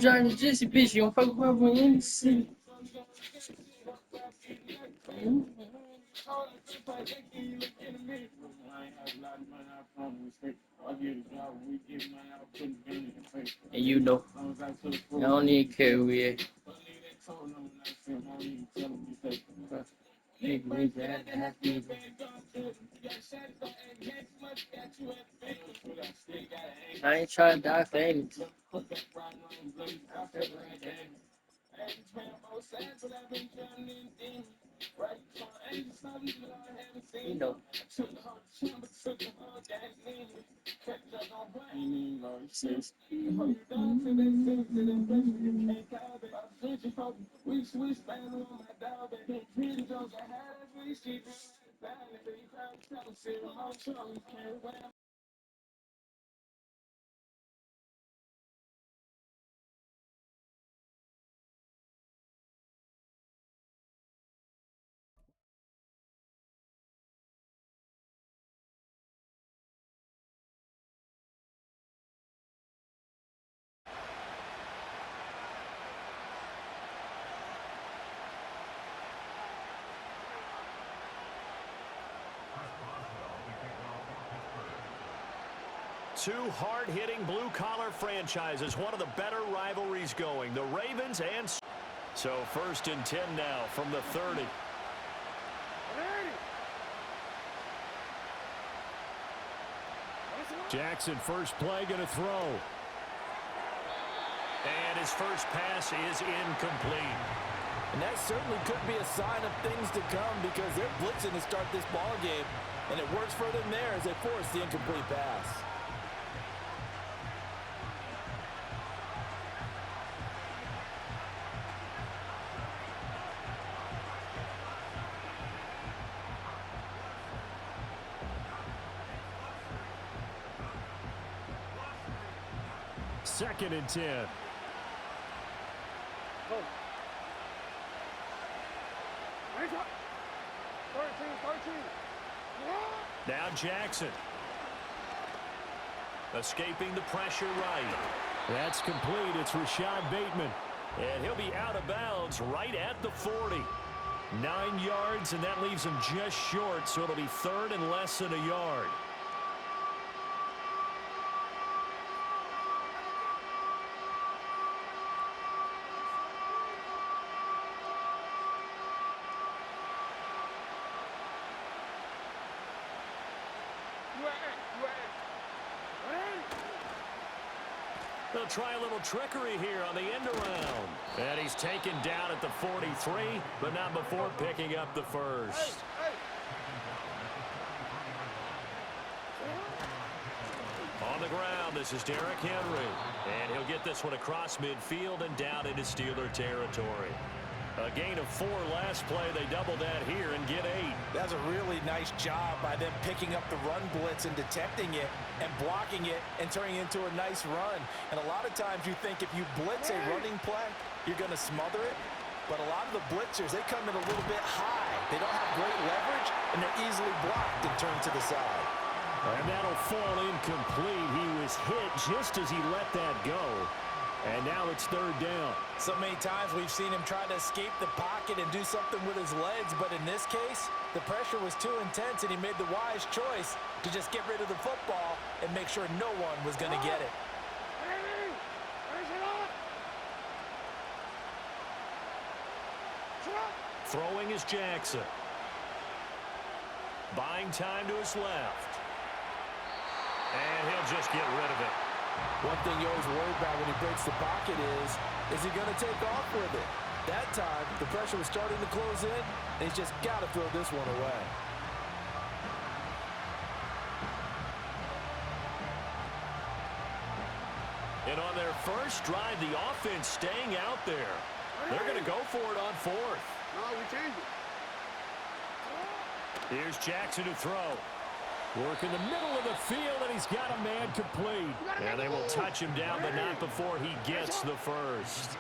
Já disse, bichinho, foi com a mãe, sim. And you know, I don't need carry. I ain't trying to die for anything. You know. Two hard-hitting blue-collar franchises, one of the better rivalries going. The Ravens and... So 1st and 10 now from the 30. Jackson, first play, going to throw. And his first pass is incomplete. And that certainly could be a sign of things to come because they're blitzing to start this ball game. And it works for them there as they force the incomplete pass. Second and 10. Now Jackson. Escaping the pressure right. That's complete. It's Rashad Bateman. And he'll be out of bounds right at the 40. 9 yards, and that leaves him just short, so it'll be 3rd and less than a yard. They'll try a little trickery here on the end around. And he's taken down at the 43, but not before picking up the first. On the ground, this is Derrick Henry. And he'll get this one across midfield and down into Steeler territory. A gain of 4 last play. They double that here and get 8. That's a really nice job by them picking up the run blitz and detecting it and blocking it and turning it into a nice run. And a lot of times you think if you blitz a running play, you're going to smother it. But a lot of the blitzers, they come in a little bit high. They don't have great leverage, and they're easily blocked and turned to the side. And that'll fall incomplete. He was hit just as he let that go. And now it's 3rd down. So many times we've seen him try to escape the pocket and do something with his legs, but in this case, the pressure was too intense, and he made the wise choice to just get rid of the football and make sure no one was going to get it. Throwing is Jackson. Buying time to his left. And he'll just get rid of it. One thing you always worry about when he breaks the pocket is he going to take off with it? That time, the pressure was starting to close in, and he's just got to throw this one away. And on their first drive, the offense staying out there. They're going to go for it on 4th. No, we changed it. Here's Jackson to throw. Work in the middle of the field, and he's got a man complete. And they will touch him down, but not before he gets the first.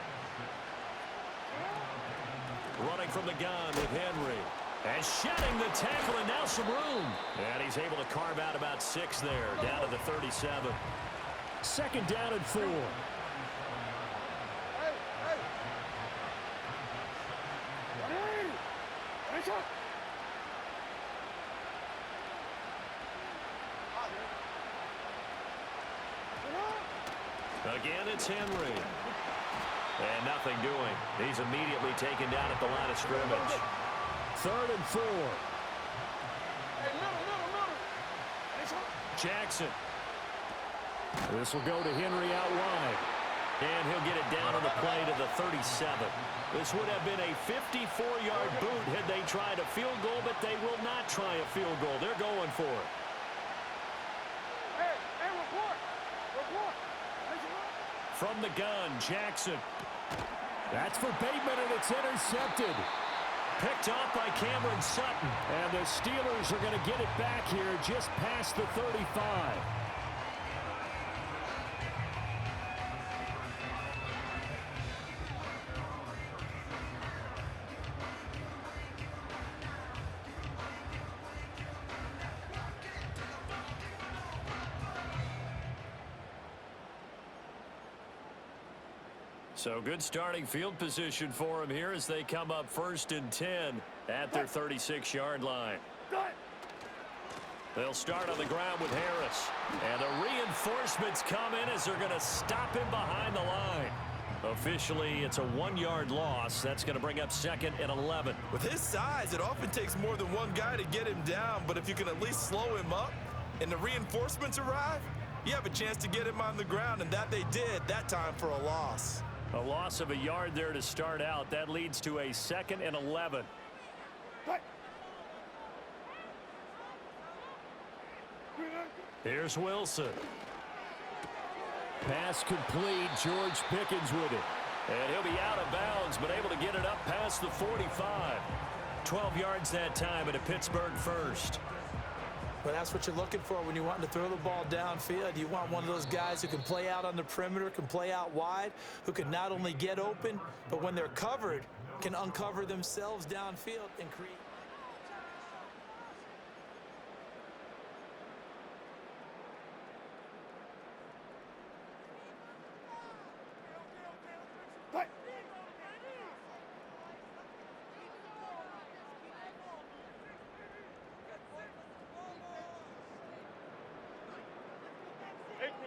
Running from the gun with Henry. And shedding the tackle, and now some room. And he's able to carve out about 6 there, down to the 37. 2nd down and 4. Again, it's Henry. And nothing doing. He's immediately taken down at the line of scrimmage. 3rd and 4. Jackson. This will go to Henry out wide. And he'll get it down on the play to the 37. This would have been a 54-yard boot had they tried a field goal, but they will not try a field goal. They're going for it. From the gun, Jackson. That's for Bateman, and it's intercepted. Picked off by Cameron Sutton. And the Steelers are going to get it back here just past the 35. So good starting field position for him here as they come up 1st and 10 at their 36-yard line. They'll start on the ground with Harris. And the reinforcements come in as they're going to stop him behind the line. Officially, it's a 1-yard loss. That's going to bring up 2nd and 11. With his size, it often takes more than one guy to get him down. But if you can at least slow him up and the reinforcements arrive, you have a chance to get him on the ground. And that they did that time for a loss. A loss of a yard there to start out. That leads to a 2nd and 11. Here's Wilson. Pass complete. George Pickens with it. And he'll be out of bounds, but able to get it up past the 45. 12 yards that time at a Pittsburgh first. Well, that's what you're looking for when you want to throw the ball downfield. You want one of those guys who can play out on the perimeter, can play out wide, who can not only get open, but when they're covered, can uncover themselves downfield and create.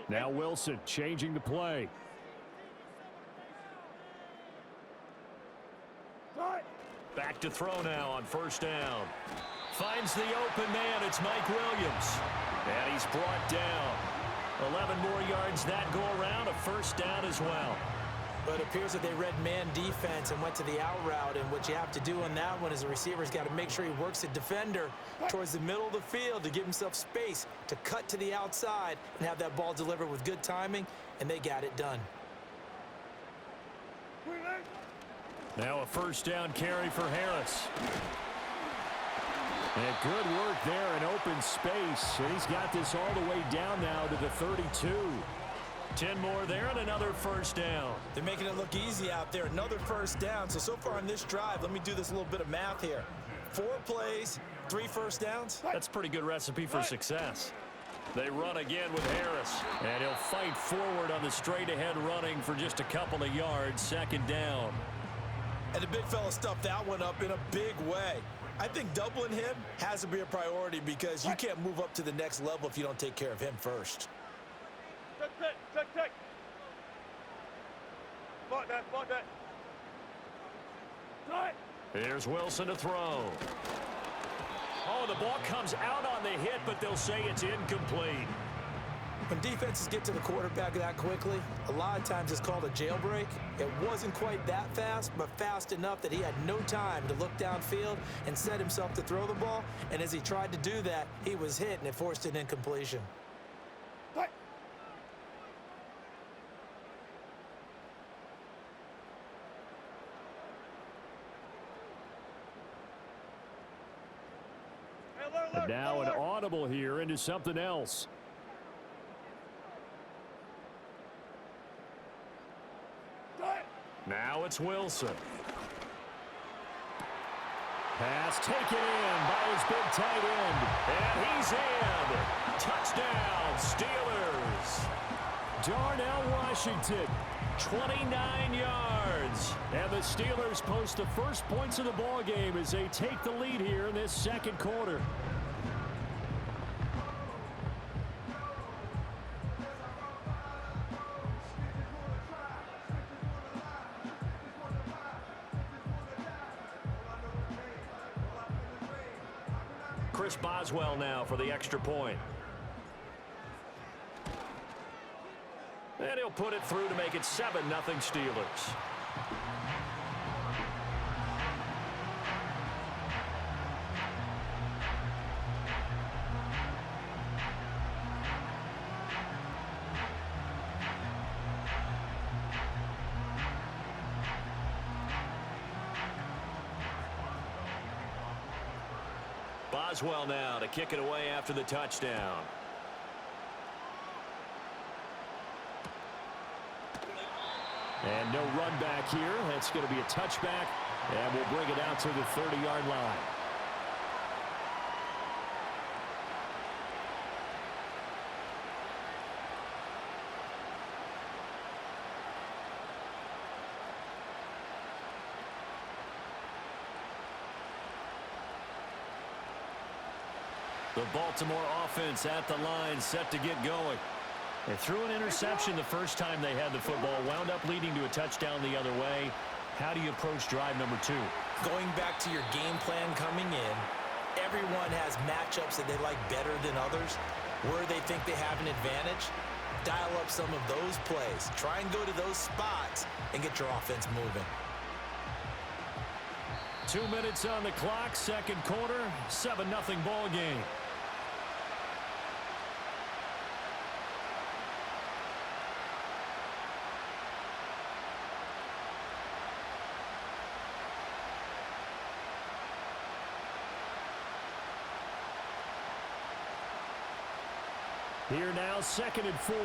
Now Wilson changing the play. Back to throw now on 1st down. Finds the open man. It's Mike Williams. And he's brought down. 11 more yards that go around. A 1st down as well. But it appears that they read man defense and went to the out route. And what you have to do on that one is the receiver's got to make sure he works the defender towards the middle of the field to give himself space to cut to the outside and have that ball delivered with good timing, and they got it done. Now a 1st down carry for Harris. And good work there in open space. And he's got this all the way down now to the 32. 10 more there and another 1st down. They're making it look easy out there. Another 1st down. So far on this drive, let me do this little bit of math here. 4 plays, 3 1st downs. That's a pretty good recipe for success. They run again with Harris. And he'll fight forward on the straight-ahead running for just a couple of yards. 2nd down. And the big fella stuffed that one up in a big way. I think doubling him has to be a priority because you can't move up to the next level if you don't take care of him first. Check. Spot that. Here's Wilson to throw. Oh, the ball comes out on the hit, but they'll say it's incomplete. When defenses get to the quarterback that quickly, a lot of times it's called a jailbreak. It wasn't quite that fast, but fast enough that he had no time to look downfield and set himself to throw the ball. And as he tried to do that, he was hit, and it forced an incompletion. And now an audible here into something else. Now it's Wilson. Pass taken in by his big tight end. And he's in. Touchdown, Steelers. Darnell Washington, 29 yards. And the Steelers post the first points of the ball game as they take the lead here in this second quarter. Chris Boswell now for the extra point. And he'll put it through to make it 7-0 Steelers. Boswell now to kick it away after the touchdown. And no run back here. That's going to be a touchback, and we'll bring it out to the 30-yard line. The Baltimore offense at the line, set to get going. They threw an interception the first time they had the football, wound up leading to a touchdown the other way. How do you approach drive number 2? Going back to your game plan coming in, everyone has matchups that they like better than others. Where they think they have an advantage, dial up some of those plays. Try and go to those spots and get your offense moving. 2 minutes on the clock, second quarter, 7-0 ball game. Here now, 2nd and 4.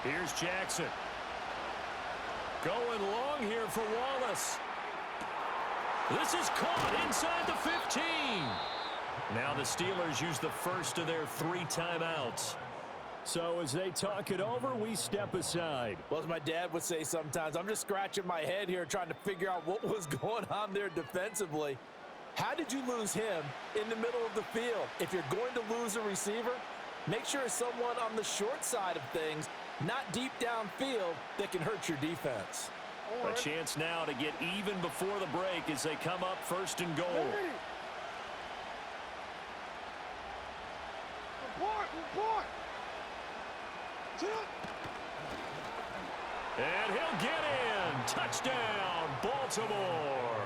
Here's Jackson. Going long here for Wallace. This is caught inside the 15. Now the Steelers use the first of their 3 timeouts. So as they talk it over, we step aside. Well, as my dad would say sometimes, I'm just scratching my head here trying to figure out what was going on there defensively. How did you lose him in the middle of the field? If you're going to lose a receiver, make sure it's someone on the short side of things, not deep downfield, that can hurt your defense. A chance now to get even before the break as they come up 1st and goal. And he'll get in. Touchdown, Baltimore.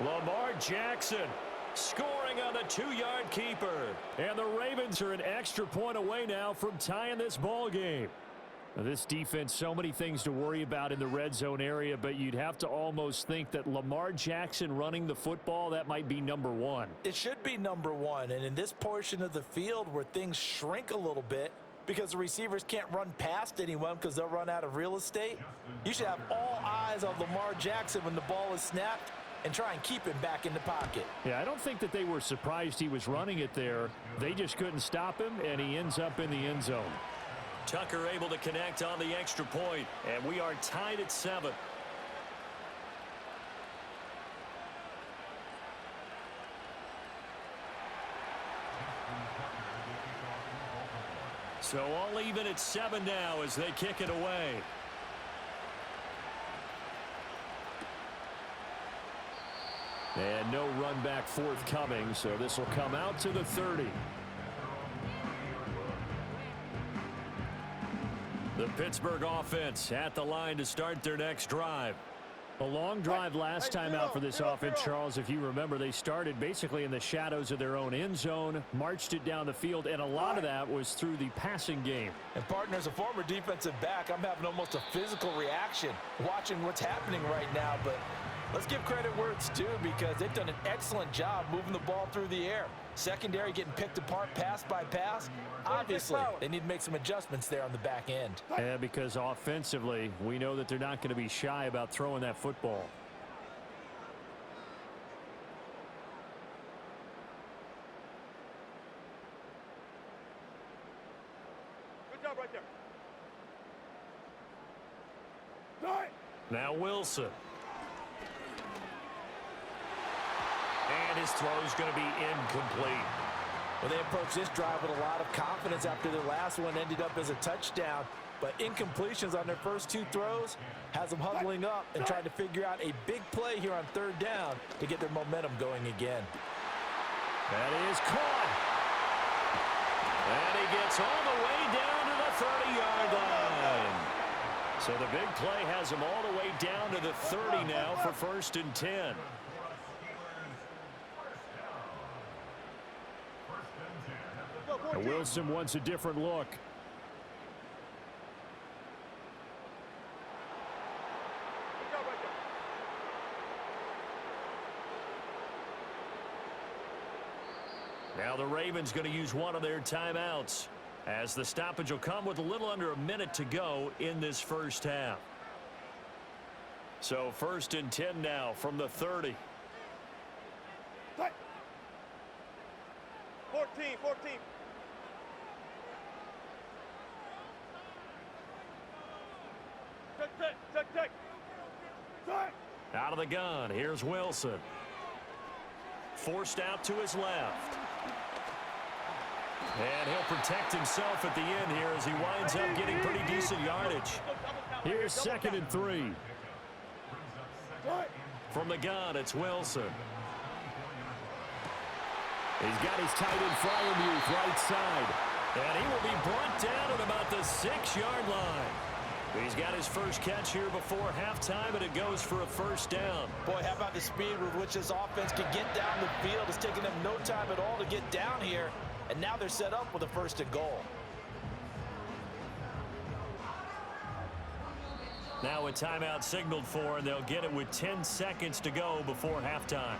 Lamar Jackson scoring on the 2-yard keeper. And the Ravens are an extra point away now from tying this ball game. Now, this defense, so many things to worry about in the red zone area, but you'd have to almost think that Lamar Jackson running the football, that might be number 1. It should be number 1, and in this portion of the field where things shrink a little bit because the receivers can't run past anyone because they'll run out of real estate, you should have all eyes on Lamar Jackson when the ball is snapped and try and keep him back in the pocket. Yeah, I don't think that they were surprised he was running it there. They just couldn't stop him, and he ends up in the end zone. Tucker able to connect on the extra point, and we are tied at 7. So all even at 7 now as they kick it away. And no run back forthcoming, so this will come out to the 30. The Pittsburgh offense at the line to start their next drive. A long drive last time out for this offense, Charles. If you remember, they started basically in the shadows of their own end zone, marched it down the field, and a lot of that was through the passing game. And partner, as a former defensive back, I'm having almost a physical reaction watching what's happening right now, but let's give credit where it's due because they've done an excellent job moving the ball through the air. Secondary getting picked apart pass by pass. Obviously, they need to make some adjustments there on the back end. Yeah, because offensively, we know that they're not going to be shy about throwing that football. Good job right there. Now Wilson. And his throw is going to be incomplete. Well, they approached this drive with a lot of confidence after their last one ended up as a touchdown. But incompletions on their first two throws has them huddling up and trying to figure out a big play here on third down to get their momentum going again. That is caught. And he gets all the way down to the 30-yard line. So the big play has him all the way down to the 30 now for 1st and 10. Wilson wants a different look. Now the Ravens going to use one of their timeouts, as the stoppage will come with a little under a minute to go in this first half. So 1st and 10 now from the 30. 14. Tick. Out of the gun, here's Wilson. Forced out to his left. And he'll protect himself at the end here as he winds up getting pretty decent yardage. Here's 2nd and 3. From the gun, it's Wilson. He's got his tight end Fryermuth right side. And he will be brought down at about the 6-yard line. He's got his first catch here before halftime, and it goes for a first down. Boy, how about the speed with which this offense can get down the field? It's taken them no time at all to get down here, and now they're set up with a 1st and goal. Now a timeout signaled for, and they'll get it with 10 seconds to go before halftime.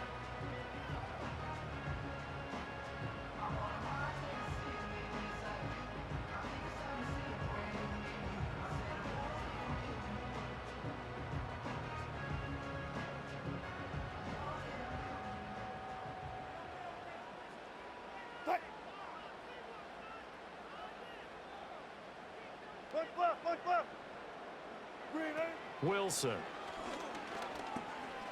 Left. Wilson.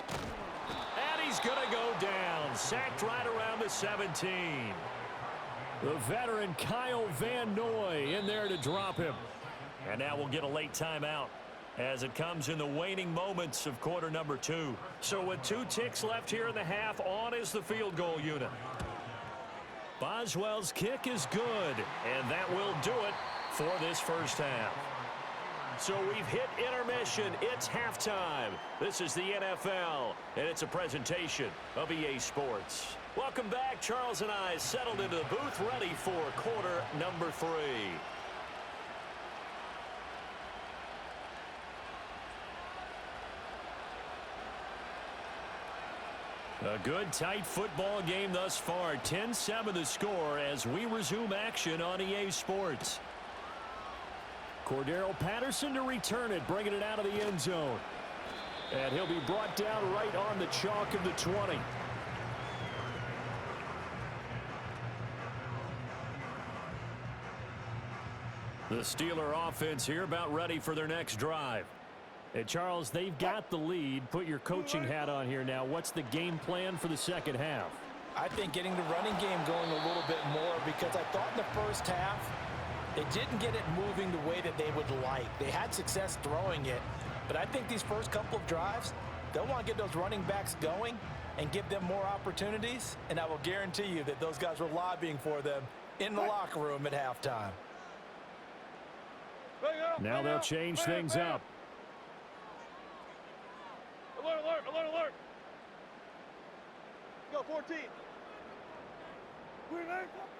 And he's going to go down. Sacked right around the 17. The veteran Kyle Van Noy in there to drop him. And now we'll get a late timeout as it comes in the waning moments of quarter number 2. So with 2 ticks left here in the half, on is the field goal unit. Boswell's kick is good, and that will do it for this first half. So we've hit intermission. It's halftime. This is the NFL, and it's a presentation of EA Sports. Welcome back. Charles and I settled into the booth, ready for quarter number 3. A good, tight football game thus far. 10-7 the score as we resume action on EA Sports. Cordero Patterson to return it, bringing it out of the end zone. And he'll be brought down right on the chalk of the 20. The Steeler offense here about ready for their next drive. Hey, Charles, they've got the lead. Put your coaching hat on here now. What's the game plan for the second half? I think getting the running game going a little bit more, because I thought in the first half they didn't get it moving the way that they would like. They had success throwing it, but I think these first couple of drives, they'll want to get those running backs going and give them more opportunities, and I will guarantee you that those guys were lobbying for them in the locker room at halftime. Now they'll change things up. Alert. Go, 14.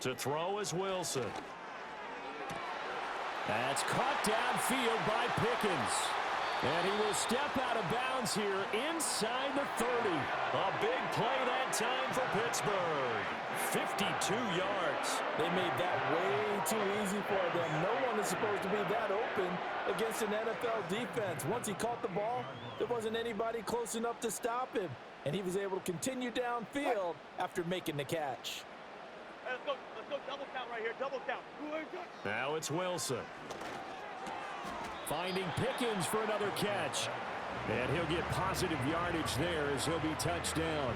To throw is Wilson. That's caught downfield by Pickens. And he will step out of bounds here inside the 30. A big play that time for Pittsburgh. 52 yards. They made that way too easy for them. No one is supposed to be that open against an NFL defense. Once he caught the ball, there wasn't anybody close enough to stop him. And he was able to continue downfield after making the catch. Hey, let's go double count right here, double count. Now it's Wilson. Finding Pickens for another catch. And he'll get positive yardage there as he'll be touched down.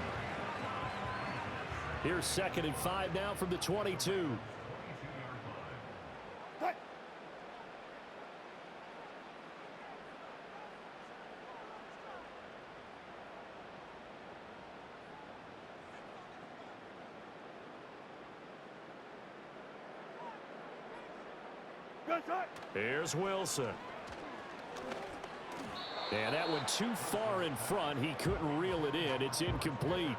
Here's 2nd and 5 now from the 22. Here's Wilson. And that one too far in front. He couldn't reel it in. It's incomplete.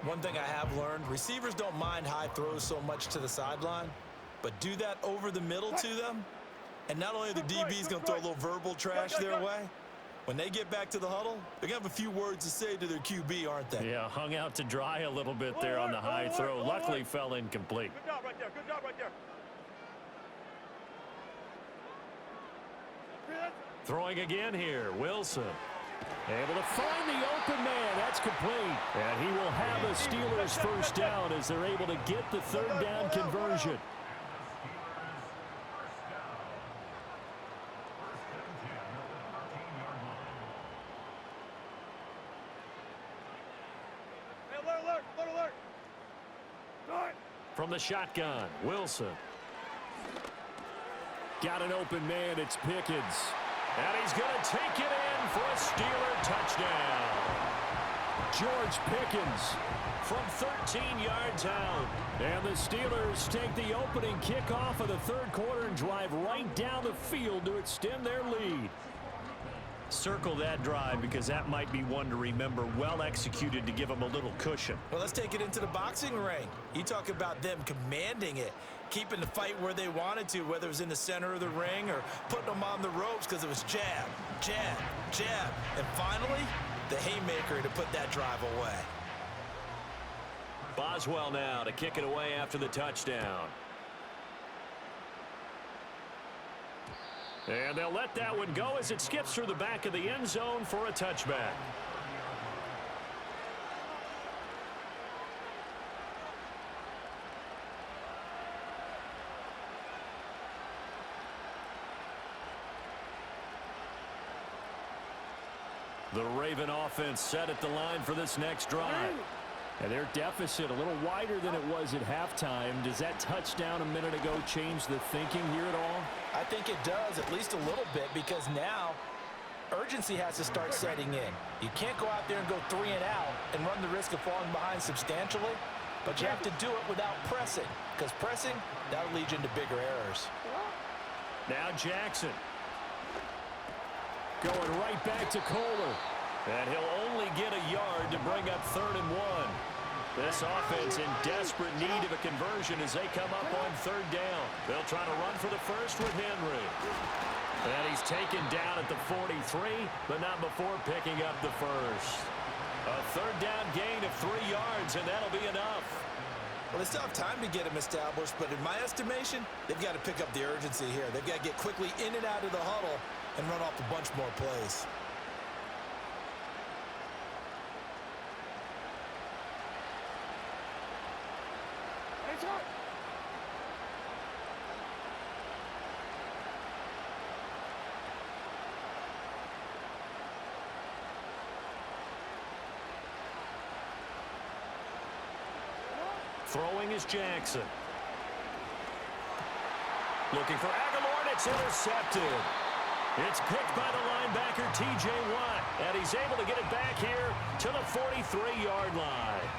One thing I have learned, receivers don't mind high throws so much to the sideline, but do that over the middle to them. And not only are the DBs going to throw a little verbal trash their way, when they get back to the huddle, they're going to have a few words to say to their QB, aren't they? Yeah, hung out to dry a little bit there on the high throw. Luckily fell incomplete. Good job right there. Good job right there. Throwing again here, Wilson. Able to find the open man. That's complete. And he will have a Steelers first down as they're able to get the 3rd down conversion. Alert. From the shotgun, Wilson. Got an open man. It's Pickens. And he's going to take it in for a Steeler touchdown. George Pickens from 13 yards out. And the Steelers take the opening kickoff of the 3rd quarter and drive right down the field to extend their lead. Circle that drive because that might be one to remember. Well executed to give them a little cushion. Well, let's take it into the boxing ring. You talk about them commanding it, keeping the fight where they wanted to, whether it was in the center of the ring or putting them on the ropes because it was jab, jab, jab. And finally, the haymaker to put that drive away. Boswell now to kick it away after the touchdown. And they'll let that one go as it skips through the back of the end zone for a touchback. The Raven offense set at the line for this next drive. And their deficit a little wider than it was at halftime. Does that touchdown a minute ago change the thinking here at all? I think it does, at least a little bit, because now urgency has to start setting in. You can't go out there and go 3 and out and run the risk of falling behind substantially, but you have to do it without pressing, because pressing, that'll lead you into bigger errors. Now Jackson. Going right back to Kohler. And he'll only get a yard to bring up 3rd and 1. This offense in desperate need of a conversion as they come up on 3rd down. They'll try to run for the first with Henry. And he's taken down at the 43, but not before picking up the first. A 3rd down gain of 3 yards, and that'll be enough. Well, they still have time to get him established, but in my estimation, they've got to pick up the urgency here. They've got to get quickly in and out of the huddle and run off a bunch more plays. Throwing is Jackson. Looking for Aguilar, and it's intercepted. It's picked by the linebacker, T.J. Watt, and he's able to get it back here to the 43-yard line.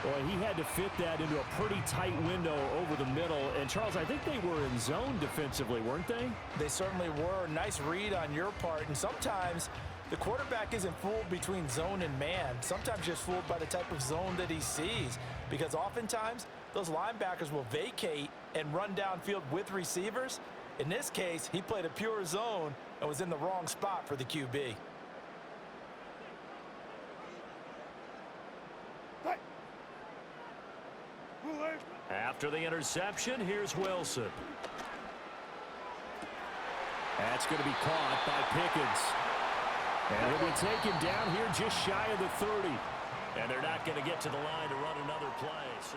Boy, he had to fit that into a pretty tight window over the middle. And, Charles, I think they were in zone defensively, weren't they? They certainly were. Nice read on your part. And sometimes the quarterback isn't fooled between zone and man. Sometimes just fooled by the type of zone that he sees. Because oftentimes, those linebackers will vacate and run downfield with receivers. In this case, he played a pure zone and was in the wrong spot for the QB. After the interception, here's Wilson. That's going to be caught by Pickens. And he'll be taken down here just shy of the 30. And they're not going to get to the line to run another play. So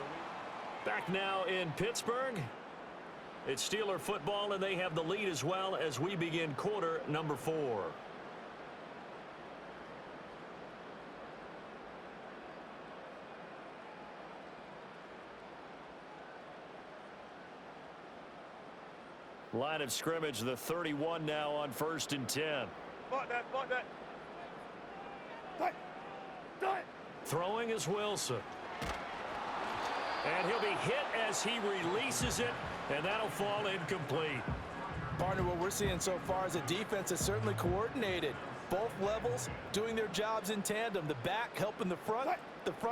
back now in Pittsburgh. It's Steeler football, and they have the lead as well as we begin quarter number 4. Line of scrimmage, the 31 now on 1st and 10. Fight that, fight that. Fight. Die. Throwing is Wilson. And he'll be hit as he releases it, and that'll fall incomplete. Partner, what we're seeing so far is a defense that's certainly coordinated. Both levels doing their jobs in tandem. The back helping the front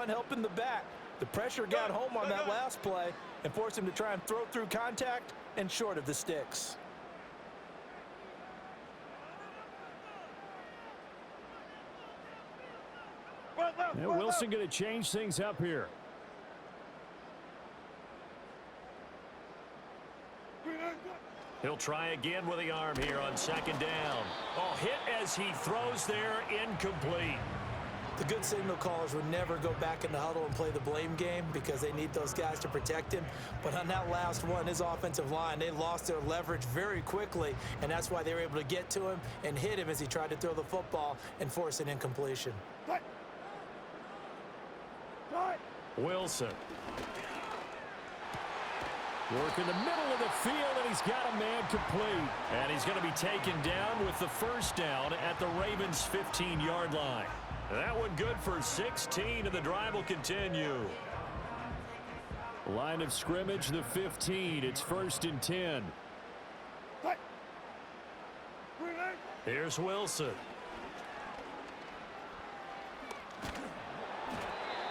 helping the back. The pressure got home on that last play and forced him to try and throw through contact and short of the sticks. And Wilson going to change things up here. He'll try again with the arm here on 2nd down. Oh, hit as he throws there, incomplete. The good signal callers would never go back in the huddle and play the blame game because they need those guys to protect him. But on that last one, his offensive line, they lost their leverage very quickly, and that's why they were able to get to him and hit him as he tried to throw the football and force an incompletion. Wilson. Work in the middle of the field, and he's got a man complete. And he's going to be taken down with the 1st down at the Ravens' 15-yard line. That one good for 16, and the drive will continue. Line of scrimmage, the 15. It's 1st and 10. Here's Wilson.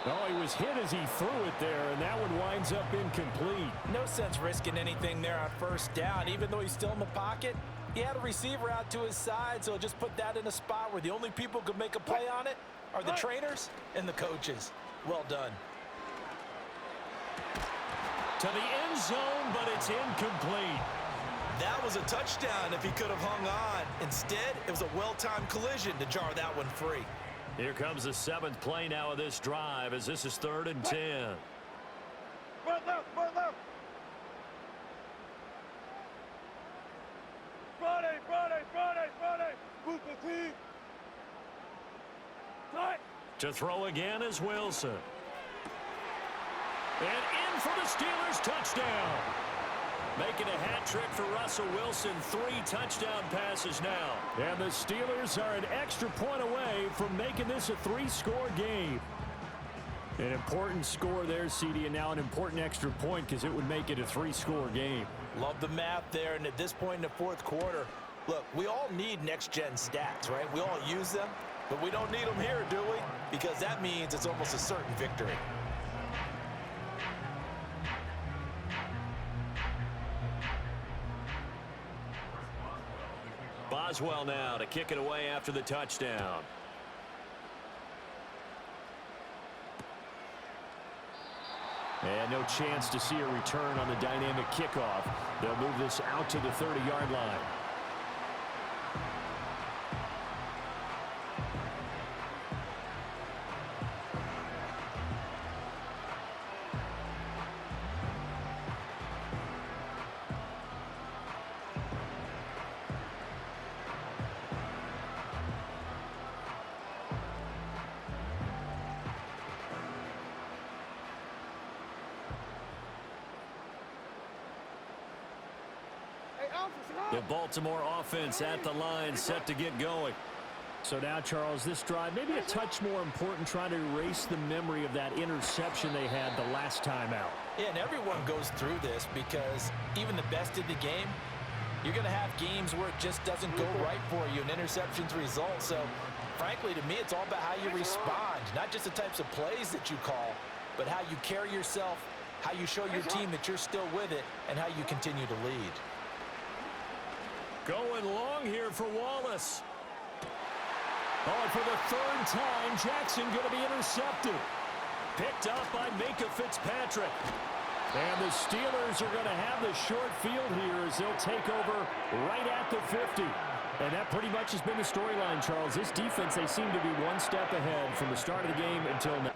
Oh, he was hit as he threw it there, and that one winds up incomplete. No sense risking anything there on 1st down. Even though he's still in the pocket, he had a receiver out to his side, so just put that in a spot where the only people who could make a play on it are the trainers and the coaches. Well done. To the end zone, but it's incomplete. That was a touchdown if he could have hung on. Instead, it was a well-timed collision to jar that one free. Here comes the 7th play now of this drive as this is 3rd and 10. Right left, right left. Friday, Friday, Friday, Friday. Move the team. Right. To throw again is Wilson. And in for the Steelers, touchdown. Making a hat trick for Russell Wilson. 3 touchdown passes now. And the Steelers are an extra point away from making this a 3-score game. An important score there, CD, and now an important extra point because it would make it a 3-score game. Love the math there, and at this point in the 4th quarter, look, we all need next-gen stats, right? We all use them, but we don't need them here, do we? Because that means it's almost a certain victory. Boswell now to kick it away after the touchdown. And no chance to see a return on the dynamic kickoff. They'll move this out to the 30-yard line. The Baltimore offense at the line, set to get going. So now, Charles, this drive maybe a touch more important, trying to erase the memory of that interception they had the last time out. Yeah, and everyone goes through this because even the best in the game, you're going to have games where it just doesn't go right for you and interceptions result. So, frankly, to me, it's all about how you respond, not just the types of plays that you call, but how you carry yourself, how you show your team that you're still with it, and how you continue to lead. Going long here for Wallace. Oh, and for the 3rd time, Jackson going to be intercepted. Picked up by Minka Fitzpatrick. And the Steelers are going to have the short field here as they'll take over right at the 50. And that pretty much has been the storyline, Charles. This defense, they seem to be one step ahead from the start of the game until now.